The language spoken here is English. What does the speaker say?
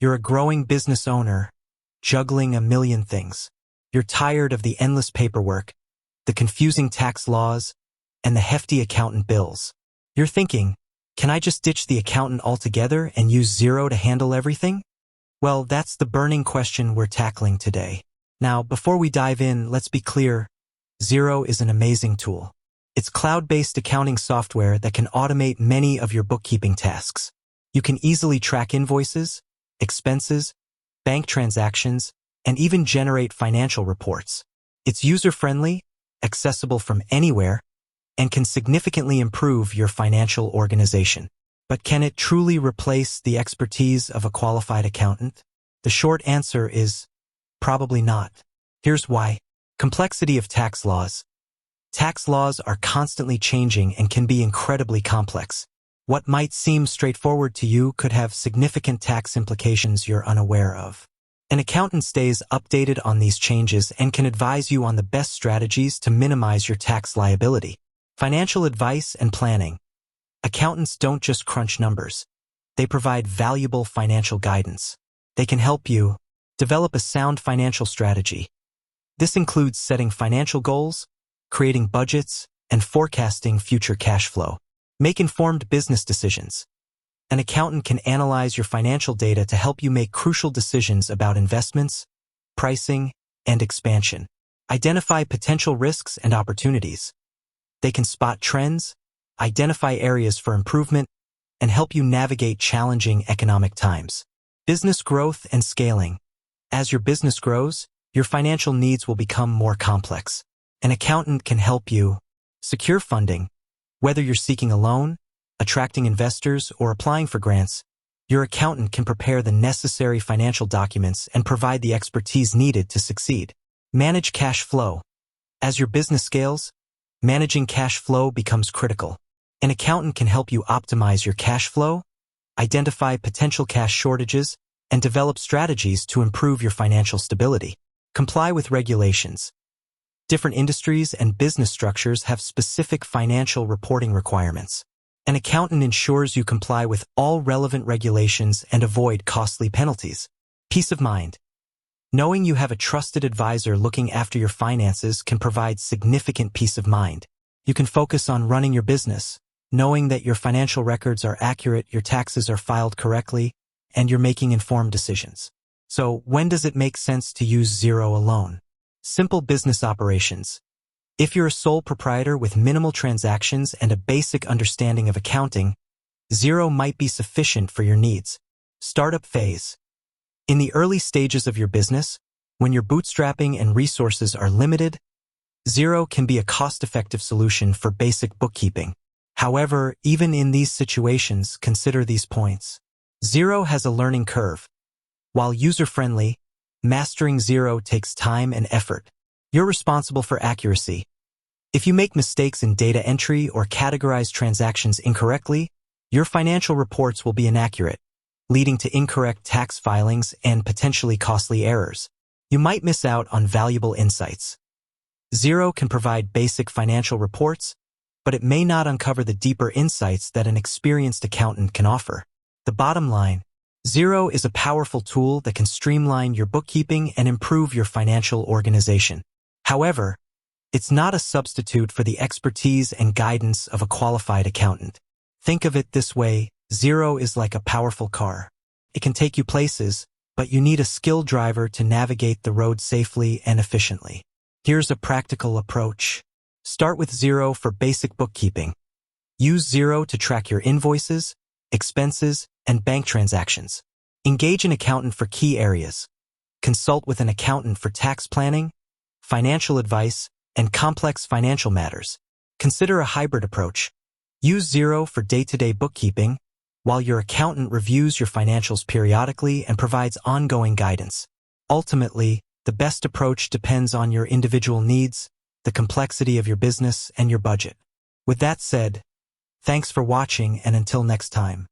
You're a growing business owner, juggling a million things. You're tired of the endless paperwork, the confusing tax laws, and the hefty accountant bills. You're thinking, can I just ditch the accountant altogether and use Xero to handle everything? Well, that's the burning question we're tackling today. Now, before we dive in, let's be clear. Xero is an amazing tool. It's cloud-based accounting software that can automate many of your bookkeeping tasks. You can easily track invoices, expenses, bank transactions, and even generate financial reports. It's user-friendly, accessible from anywhere, and can significantly improve your financial organization. But can it truly replace the expertise of a qualified accountant? The short answer is probably not. Here's why. Complexity of tax laws. Tax laws are constantly changing and can be incredibly complex. What might seem straightforward to you could have significant tax implications you're unaware of. An accountant stays updated on these changes and can advise you on the best strategies to minimize your tax liability. Financial advice and planning. Accountants don't just crunch numbers. They provide valuable financial guidance. They can help you develop a sound financial strategy. This includes setting financial goals, creating budgets, and forecasting future cash flow. Make informed business decisions. An accountant can analyze your financial data to help you make crucial decisions about investments, pricing, and expansion. Identify potential risks and opportunities. They can spot trends, identify areas for improvement, and help you navigate challenging economic times. Business growth and scaling. As your business grows, your financial needs will become more complex. An accountant can help you secure funding. Whether you're seeking a loan, attracting investors, or applying for grants, your accountant can prepare the necessary financial documents and provide the expertise needed to succeed. Manage cash flow. As your business scales, managing cash flow becomes critical. An accountant can help you optimize your cash flow, identify potential cash shortages, and develop strategies to improve your financial stability. Comply with regulations. Different industries and business structures have specific financial reporting requirements. An accountant ensures you comply with all relevant regulations and avoid costly penalties. Peace of mind. Knowing you have a trusted advisor looking after your finances can provide significant peace of mind. You can focus on running your business, knowing that your financial records are accurate, your taxes are filed correctly, and you're making informed decisions. So, when does it make sense to use Xero alone? Simple business operations. If you're a sole proprietor with minimal transactions and a basic understanding of accounting, Xero might be sufficient for your needs. Startup phase. In the early stages of your business, when your bootstrapping and resources are limited, Xero can be a cost-effective solution for basic bookkeeping. However, even in these situations, consider these points. Xero has a learning curve. While user-friendly, mastering Xero takes time and effort. You're responsible for accuracy. If you make mistakes in data entry or categorize transactions incorrectly, your financial reports will be inaccurate, leading to incorrect tax filings and potentially costly errors. You might miss out on valuable insights. Xero can provide basic financial reports, but it may not uncover the deeper insights that an experienced accountant can offer. The bottom line, Xero is a powerful tool that can streamline your bookkeeping and improve your financial organization. However, it's not a substitute for the expertise and guidance of a qualified accountant. Think of it this way, Xero is like a powerful car. It can take you places, but you need a skilled driver to navigate the road safely and efficiently. Here's a practical approach. Start with Xero for basic bookkeeping. Use Xero to track your invoices, expenses, and bank transactions. Engage an accountant for key areas. Consult with an accountant for tax planning, financial advice, and complex financial matters. Consider a hybrid approach. Use Xero for day-to-day bookkeeping, while your accountant reviews your financials periodically and provides ongoing guidance. Ultimately, the best approach depends on your individual needs, the complexity of your business, and your budget. With that said, thanks for watching, and until next time.